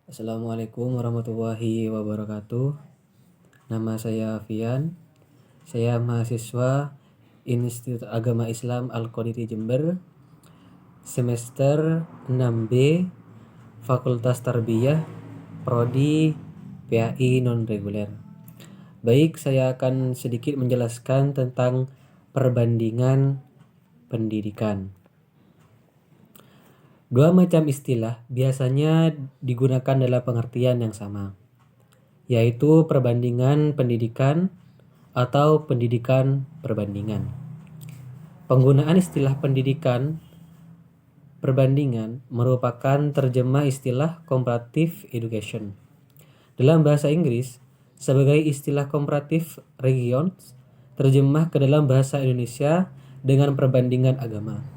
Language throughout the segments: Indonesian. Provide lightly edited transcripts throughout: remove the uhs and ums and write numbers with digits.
Assalamualaikum warahmatullahi wabarakatuh. Nama saya Fian. Saya mahasiswa Institut Agama Islam Al-Qadiri Jember, semester 6B, Fakultas Tarbiyah, Prodi PAI non-reguler. Baik, saya akan sedikit menjelaskan tentang perbandingan pendidikan. Dua macam istilah biasanya digunakan dalam pengertian yang sama, yaitu perbandingan pendidikan atau pendidikan perbandingan. Penggunaan istilah pendidikan perbandingan merupakan terjemah istilah comparative education dalam bahasa Inggris sebagai istilah comparative regions, terjemah ke dalam bahasa Indonesia dengan perbandingan agama.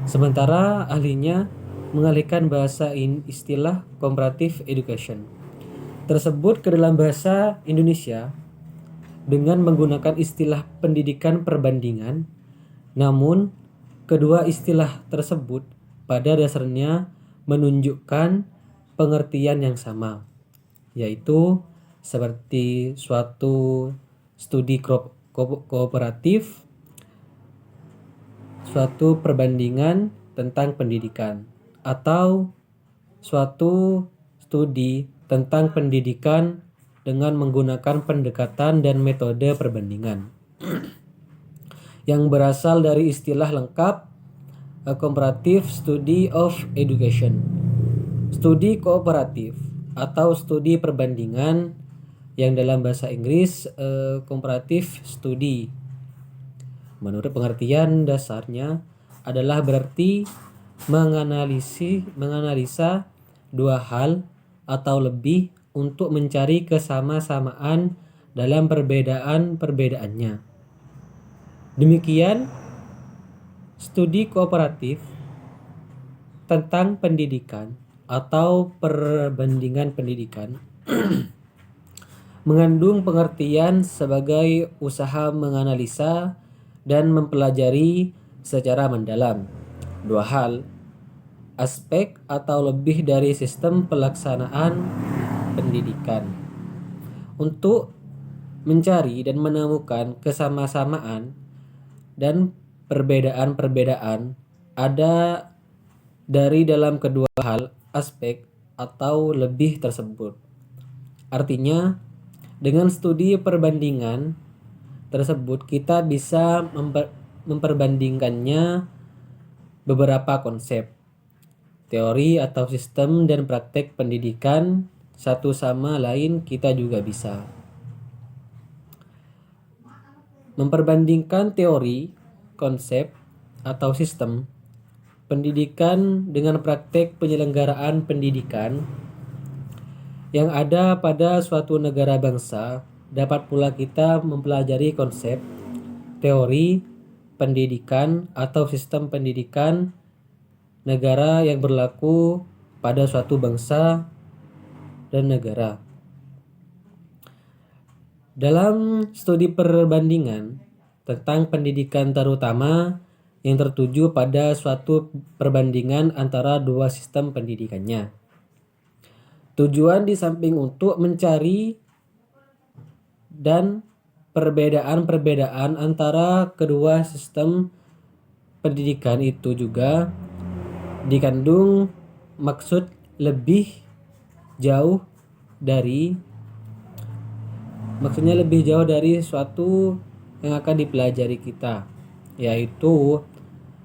Sementara ahlinya mengalihkan bahasa istilah comparative education tersebut ke dalam bahasa Indonesia dengan menggunakan istilah pendidikan perbandingan. Namun, kedua istilah tersebut pada dasarnya menunjukkan pengertian yang sama, yaitu seperti suatu studi kooperatif, suatu perbandingan tentang pendidikan, atau suatu studi tentang pendidikan dengan menggunakan pendekatan dan metode perbandingan yang berasal dari istilah lengkap Comparative Study of Education. Studi kooperatif atau studi perbandingan yang dalam bahasa Inggris comparative study, menurut pengertian dasarnya adalah berarti menganalisa dua hal atau lebih untuk mencari kesamaan dalam perbedaan-perbedaannya. Demikian, studi kooperatif tentang pendidikan atau perbandingan pendidikan mengandung pengertian sebagai usaha menganalisa dan mempelajari secara mendalam dua hal, aspek atau lebih dari sistem pelaksanaan pendidikan, untuk mencari dan menemukan kesamaan dan perbedaan-perbedaan ada dari dalam kedua hal, aspek atau lebih tersebut. Artinya, dengan studi perbandingan tersebut kita bisa memperbandingkannya beberapa konsep, teori atau sistem dan praktek pendidikan satu sama lain. Kita juga bisa memperbandingkan teori, konsep, atau sistem pendidikan dengan praktek penyelenggaraan pendidikan yang ada pada suatu negara bangsa. Dapat pula kita mempelajari konsep, teori, pendidikan, atau sistem pendidikan negara yang berlaku pada suatu bangsa dan negara. Dalam studi perbandingan tentang pendidikan, terutama yang tertuju pada suatu perbandingan antara dua sistem pendidikannya, tujuan di samping untuk mencari dan perbedaan-perbedaan antara kedua sistem pendidikan itu juga dikandung maksud lebih jauh dari suatu yang akan dipelajari kita, yaitu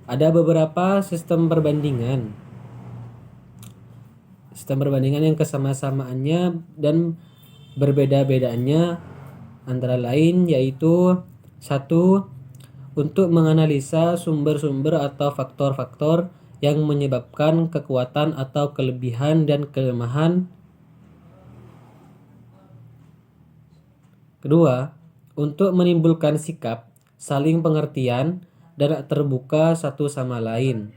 ada beberapa sistem perbandingan yang kesamaan-samaannya dan berbeda-bedanya antara lain, yaitu satu, untuk menganalisa sumber-sumber atau faktor-faktor yang menyebabkan kekuatan atau kelebihan dan kelemahan. Kedua, untuk menimbulkan sikap saling pengertian dan terbuka satu sama lain.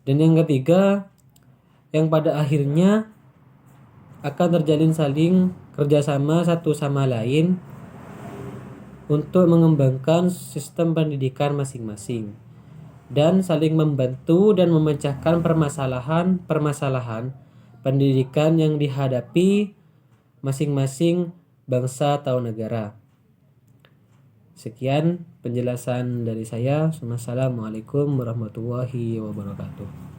Dan yang ketiga, yang pada akhirnya akan terjalin saling kerjasama satu sama lain untuk mengembangkan sistem pendidikan masing-masing dan saling membantu dan memecahkan permasalahan pendidikan yang dihadapi masing-masing bangsa atau negara. Sekian penjelasan dari saya. Wassalamualaikum warahmatullahi wabarakatuh.